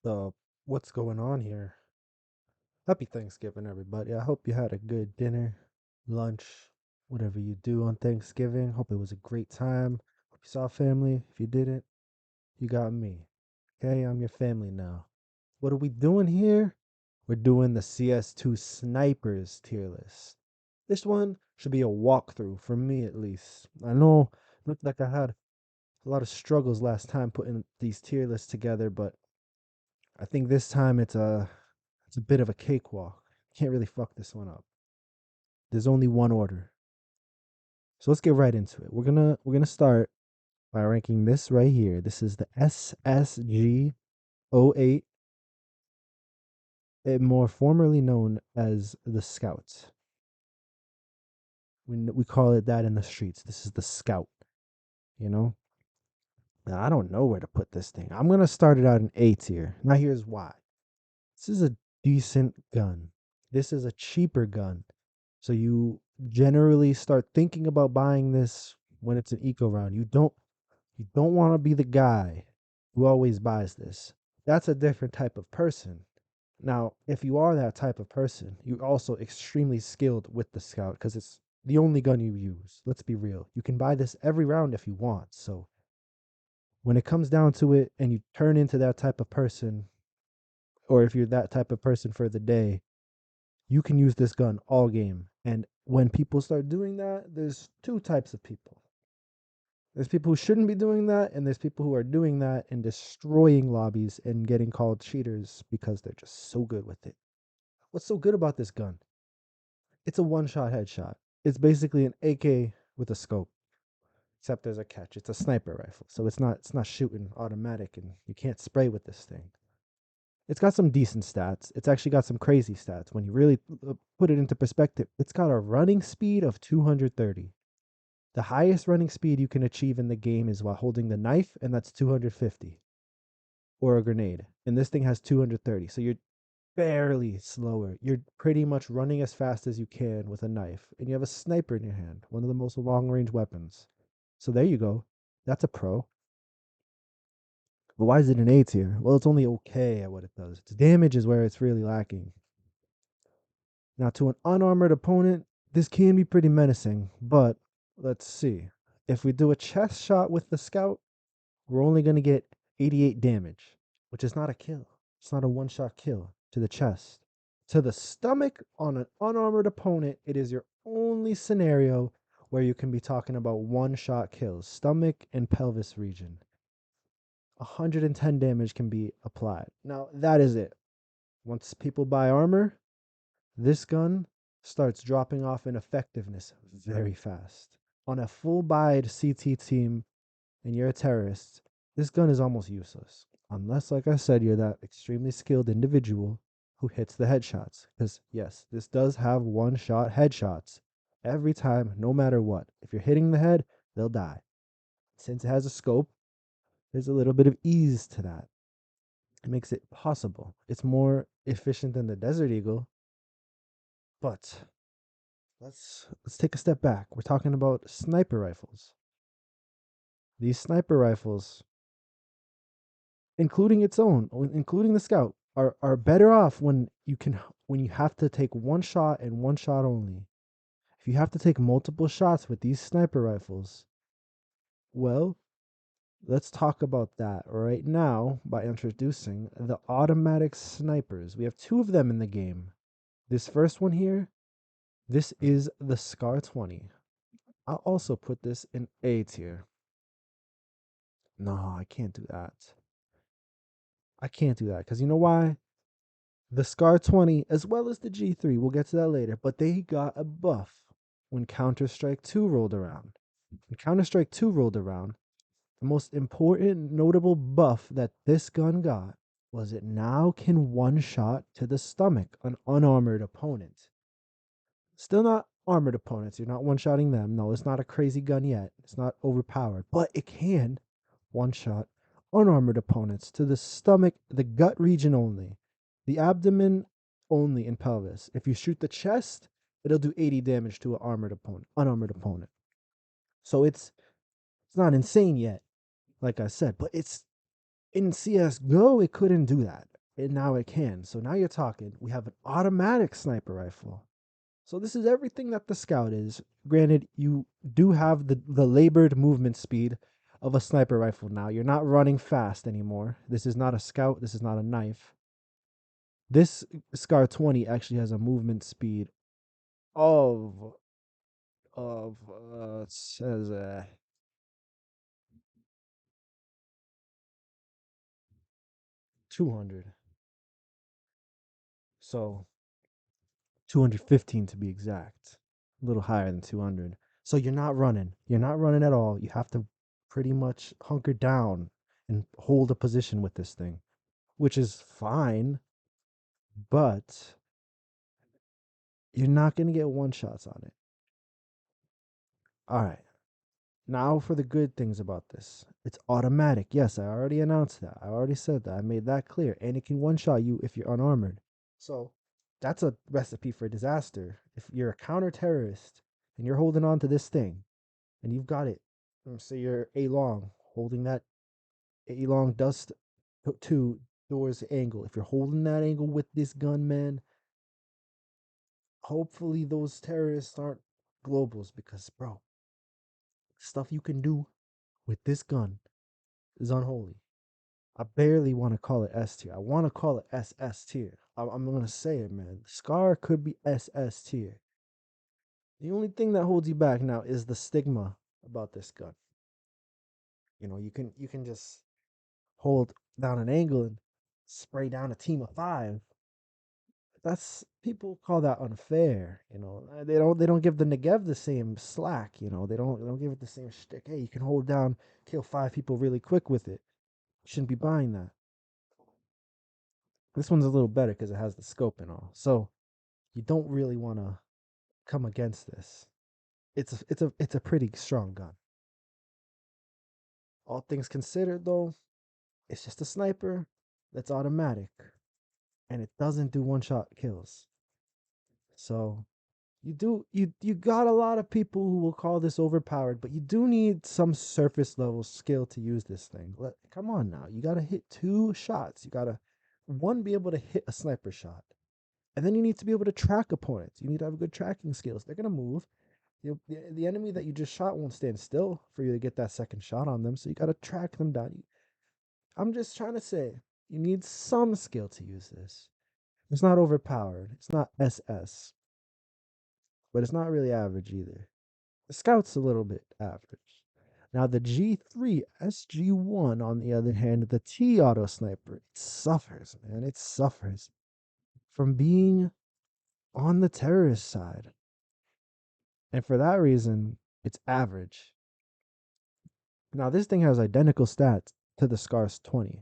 Uh, what's going on here? Happy Thanksgiving, everybody. I hope you had a good dinner, lunch, whatever you do on Thanksgiving. Hope it was a great time. Hope you saw family. If you didn't, you got me. Okay, I'm your family now. What are we doing here? We're doing the CS2 snipers tier list. This one should be a walkthrough for me at least. I know it looked like I had a lot of struggles last time putting these tier lists together, but I think this time it's a bit of a cakewalk. Can't really fuck this one up. There's only one order. So let's get right into it. We're gonna start by ranking this right here. This is the SSG 08, more formerly known as the Scout. We call it that in the streets. This is the Scout, you know? Now, I don't know where to put this thing. I'm gonna start it out in A tier. Now here's why. This is a decent gun. This is a cheaper gun. So you generally start thinking about buying this when it's an eco round. You don't want to be the guy who always buys this. That's a different type of person. Now, if you are that type of person, you're also extremely skilled with the scout because it's the only gun you use. Let's be real. You can buy this every round if you want. So when it comes down to it and you turn into that type of person, or if you're that type of person for the day, you can use this gun all game. And when people start doing that, there's two types of people. There's people who shouldn't be doing that, and there's people who are doing that and destroying lobbies and getting called cheaters because they're just so good with it. What's so good about this gun? It's a one-shot headshot. It's basically an AK with a scope, except there's a catch. It's a sniper rifle, so it's not shooting automatic, and you can't spray with this thing. It's got some decent stats. It's actually got some crazy stats. When you really put it into perspective, it's got a running speed of 230. The highest running speed you can achieve in the game is while holding the knife, and that's 250, or a grenade. And this thing has 230. So you're barely slower. You're pretty much running as fast as you can with a knife. And you have a sniper in your hand, one of the most long range weapons. So there you go. That's a pro. But why is it an A tier? Well, it's only okay at what it does. Its damage is where it's really lacking. Now, to an unarmored opponent, this can be pretty menacing, but let's see. If we do a chest shot with the scout, we're only going to get 88 damage, which is not a kill. It's not a one shot kill to the chest. To the stomach on an unarmored opponent, it is your only scenario where you can be talking about one shot kills, stomach and pelvis region. 110 damage can be applied. Now, that is it. Once people buy armor, this gun starts dropping off in effectiveness very fast. On a full buyed CT team and you're a terrorist, this gun is almost useless. Unless, like I said, you're that extremely skilled individual who hits the headshots. Because, yes, this does have one shot headshots every time, no matter what. If you're hitting the head, they'll die. Since it has a scope, there's a little bit of ease to that. It makes it possible. It's more efficient than the Desert Eagle, but let's take a step back. We're talking about sniper rifles. These sniper rifles, including its own, including the scout, are better off when you have to take one shot and one shot only. If you have to take multiple shots with these sniper rifles, well, let's talk about that right now by introducing the automatic snipers. We have two of them in the game. This first one here, this is the Scar 20. I'll also put this in A tier. No, I can't do that. I can't do that because you know why? The Scar 20, as well as the G3, we'll get to that later, but they got a buff when Counter Strike 2 rolled around. When Counter Strike 2 rolled around, the most important notable buff that this gun got was it now can one shot to the stomach an unarmored opponent. Still not armored opponents. You're not one shotting them. No, it's not a crazy gun yet. It's not overpowered, but it can one shot unarmored opponents to the stomach, the gut region only, the abdomen only, and pelvis. If you shoot the chest, it'll do 80 damage to an armored opponent, unarmored opponent. So it's not insane yet, like I said, but it's in CS:GO. It couldn't do that. and now it can. So now you're talking. We have an automatic sniper rifle. So this is everything that the Scout is. Granted, you do have the labored movement speed of a sniper rifle now. You're not running fast anymore. This is not a Scout. This is not a knife. This Scar 20 actually has a movement speed of it says 200. So 215 to be exact. A little higher than 200. So you're not running. You're not running at all. You have to pretty much hunker down and hold a position with this thing, which is fine, but you're not going to get one shots on it. All right. Now for the good things about this. It's automatic. Yes, I already announced that. I already said that. I made that clear. And it can one shot you if you're unarmored. So that's a recipe for disaster. If you're a counter terrorist and you're holding on to this thing and you've got it, say you're A long, holding that A long dust to doors angle. If you're holding that angle with this gun, man, hopefully those terrorists aren't globals because, bro, stuff you can do with this gun is unholy. I barely want to call it S tier. I want to call it SS tier. I'm going to say it, man. Scar could be SS tier. The only thing that holds you back now is the stigma about this gun. You can just hold down an angle and spray down a team of five. That's people call that unfair. They don't give the Negev the same slack. They don't give it the same shtick. Hey, you can hold down, kill five people really quick with it. You shouldn't be buying that. This one's a little better because it has the scope and all. So you don't really want to come against this. It's a pretty strong gun. All things considered, though, it's just a sniper that's automatic, and it doesn't do one shot kills. So you got a lot of people who will call this overpowered, but you do need some surface level skill to use this thing. Come on now, you gotta hit two shots. You gotta one be able to hit a sniper shot, and then you need to be able to track opponents. You need to have good tracking skills. They're gonna move. The enemy that you just shot won't stand still for you to get that second shot on them. So you gotta track them down. I'm just trying to say you need some skill to use this. It's not overpowered. It's not SS, but it's not really average either. The Scout's a little bit average. Now the G3 SG1, on the other hand, the T auto sniper, it suffers, man. It suffers from being on the terrorist side. And for that reason, it's average. Now this thing has identical stats to the Scars 20.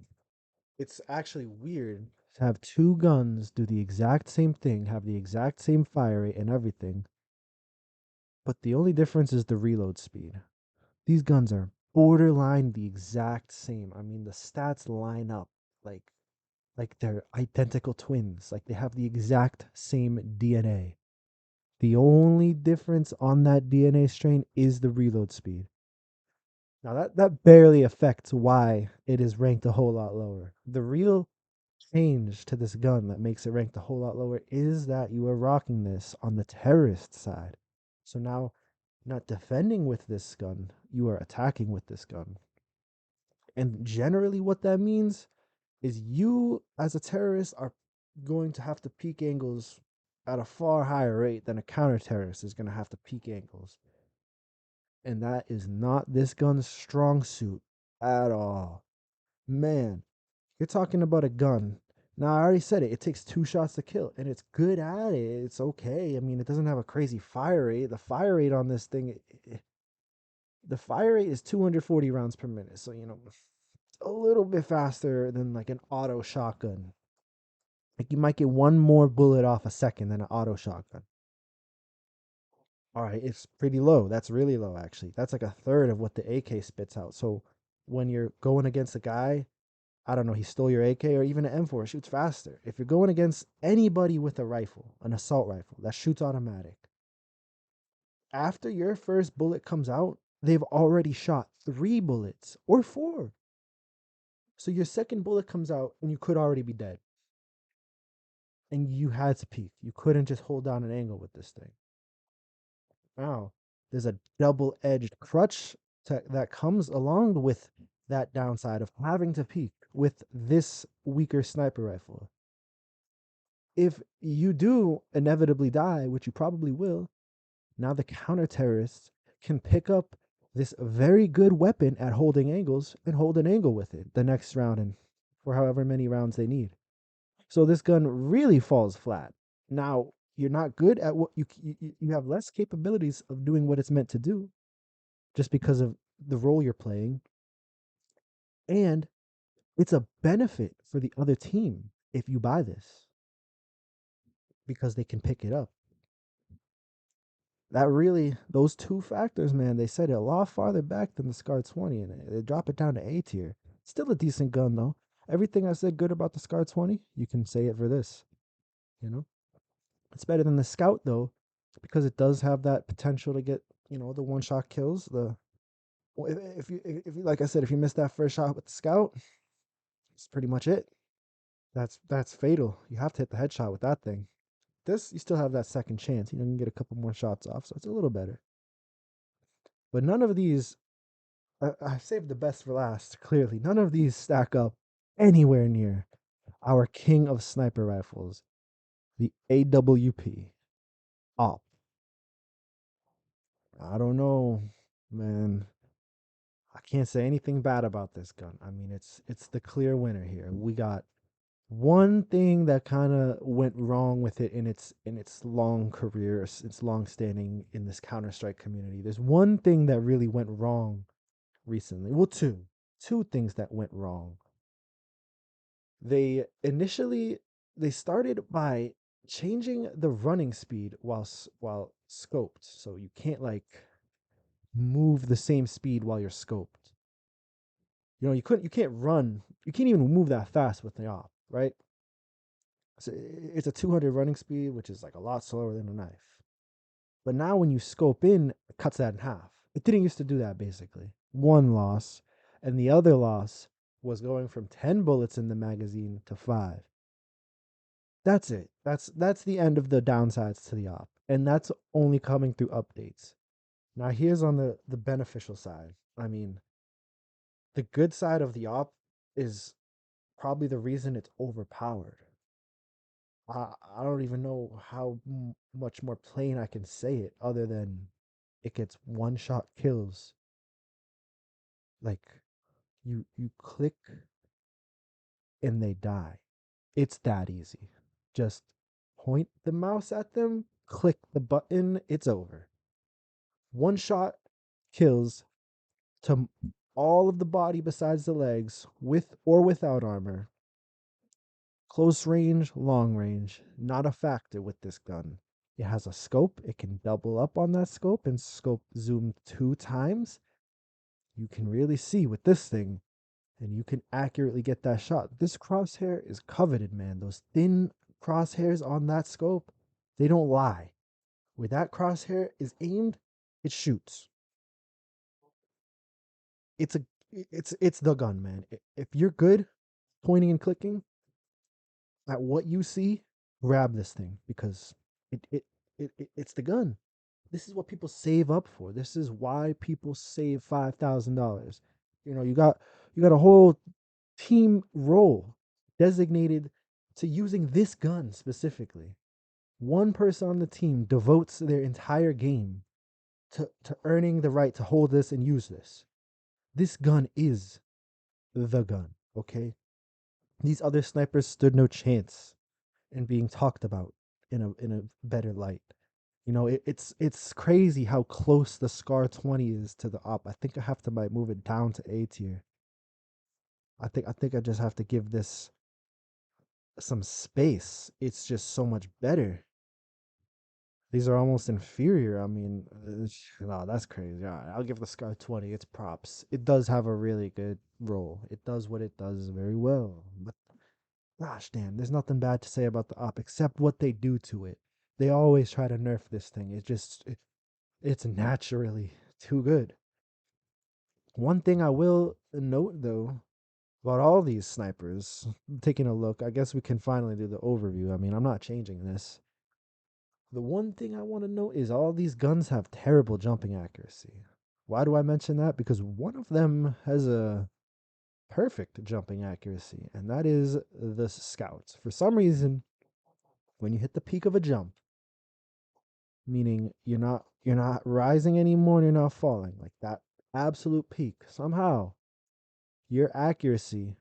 It's actually weird to have two guns do the exact same thing, have the exact same fire rate and everything, but the only difference is the reload speed. These guns are borderline the exact same. I mean, the stats line up like they're identical twins. Like they have the exact same DNA. The only difference on that DNA strain is the reload speed. Now that barely affects why it is ranked a whole lot lower. The real change to this gun that makes it ranked a whole lot lower is that you are rocking this on the terrorist side. So now, not defending with this gun, you are attacking with this gun. And generally, what that means is you, as a terrorist, are going to have to peak angles at a far higher rate than a counter terrorist is going to have to peak angles. And that is not this gun's strong suit at all. Man, you're talking about a gun. Now, I already said it. It takes two shots to kill, and it's good at it. It's okay. I mean, it doesn't have a crazy fire rate. The fire rate on this thing, the fire rate is 240 rounds per minute. So, a little bit faster than like an auto shotgun. Like you might get one more bullet off a second than an auto shotgun. All right, it's pretty low. That's really low, actually. That's like a third of what the AK spits out. So when you're going against a guy, I don't know, he stole your AK or even an M4, shoots faster. If you're going against anybody with a rifle, an assault rifle that shoots automatic, after your first bullet comes out, they've already shot three bullets or four. So your second bullet comes out and you could already be dead. and you had to peek. You couldn't just hold down an angle with this thing. Now, there's a double-edged crutch that comes along with that downside of having to peek with this weaker sniper rifle. If you do inevitably die, which you probably will, now the counter terrorists can pick up this very good weapon at holding angles and hold an angle with it the next round and for however many rounds they need. So this gun really falls flat. Now, you're not good at what you have less capabilities of doing what it's meant to do just because of the role you're playing, and it's a benefit for the other team if you buy this because they can pick it up. That really, those two factors, man, they set it a lot farther back than the Scar 20, and they drop it down to A tier. Still a decent gun though. Everything I said good about the Scar 20, you can say it for this. You know, it's better than the Scout though, because it does have that potential to get the one shot kills. The if you like I said, if you miss that first shot with the Scout, it's pretty much it. That's fatal. You have to hit the headshot with that thing. This you still have that second chance. You can get a couple more shots off, so it's a little better. But none of these, I saved the best for last. Clearly, none of these stack up anywhere near our king of sniper rifles, the AWP op. I don't know, man. I can't say anything bad about this gun. I mean, it's the clear winner here. We got one thing that kind of went wrong with it in its long career, its long standing in this Counter Strike community. There's one thing that really went wrong recently. Well, two things that went wrong. They initially they started by changing the running speed while scoped, so you can't like move the same speed while you're scoped. You can't run, you can't even move that fast with the op, right? So it's a 200 running speed, which is like a lot slower than a knife. But now when you scope in, it cuts that in half. It didn't used to do that basically. One loss, and the other loss was going from 10 bullets in the magazine to 5. That's it. That's the end of the downsides to the op. And that's only coming through updates. Now here's on the beneficial side. I mean, the good side of the op is probably the reason it's overpowered. I don't even know how much more plain I can say it other than it gets one shot kills. Like you click and they die. It's that easy. Just point the mouse at them, click the button, it's over. One shot kills to all of the body besides the legs, with or without armor. Close range, long range, not a factor with this gun. It has a scope. It can double up on that scope and scope zoom 2 times. You can really see with this thing, and you can accurately get that shot. This crosshair is coveted, man. Those thin crosshairs on that scope, they don't lie. Where that crosshair is aimed, it shoots. It's a it's the gun, man. If you're good pointing and clicking at what you see, grab this thing because it it, it's the gun. This is what people save up for. This is why people save $5,000. You got a whole team role designated to using this gun specifically. One person on the team devotes their entire game to earning the right to hold this and use this. This gun is the gun, okay? These other snipers stood no chance in being talked about in a better light. It's crazy how close the Scar 20 is to the op. I think I have to might move it down to A tier. I think I just have to give this some space. It's just so much better. These are almost inferior. I mean, no, that's crazy. All right, I'll give the Scar 20 its props. It does have a really good role. It does what it does very well. But gosh damn, there's nothing bad to say about the op except what they do to it. They always try to nerf this thing. It's naturally too good. One thing I will note though, About all these snipers, taking a look, I guess we can finally do the overview. I mean, I'm not changing this. The one thing I want to note is all these guns have terrible jumping accuracy. Why do I mention that? Because one of them has a perfect jumping accuracy, and that is the Scouts. For some reason, when you hit the peak of a jump, meaning you're not rising anymore and you're not falling, like that absolute peak, somehow your accuracy,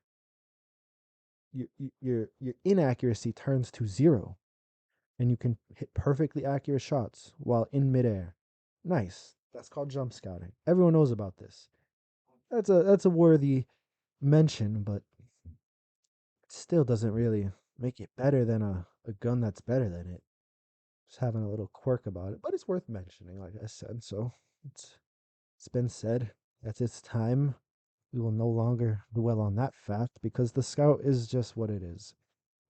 your inaccuracy turns to zero, and you can hit perfectly accurate shots while in midair. Nice. That's called jump scouting. Everyone knows about this. That's a worthy mention, but it still doesn't really make it better than a gun that's better than it. Just having a little quirk about it, but it's worth mentioning, like I said. So it's been said. That's its time. We will no longer dwell on that fact because the scout is just what it is.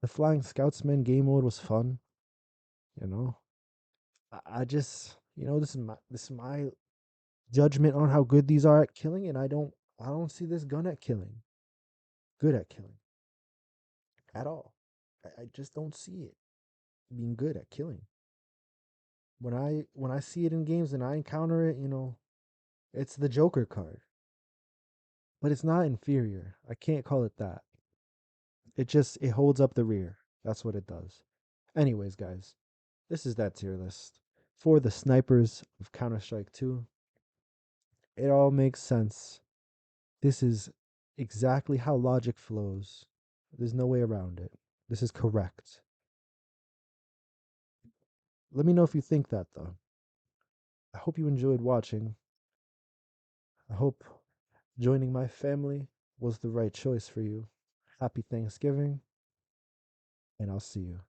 The flying scoutsman game mode was fun, you know. I just this is my judgment on how good these are at killing, and I don't see this gun at killing. Good at killing at all. I just don't see it being good at killing. When I see it in games and I encounter it, it's the Joker card. But it's not inferior. I can't call it that. It holds up the rear. That's what it does. Anyways, guys, this is that tier list. For the snipers of Counter-Strike 2, it all makes sense. This is exactly how logic flows. There's no way around it. This is correct. Let me know if you think that, though. I hope you enjoyed watching. I hope joining my family was the right choice for you. Happy Thanksgiving, and I'll see you.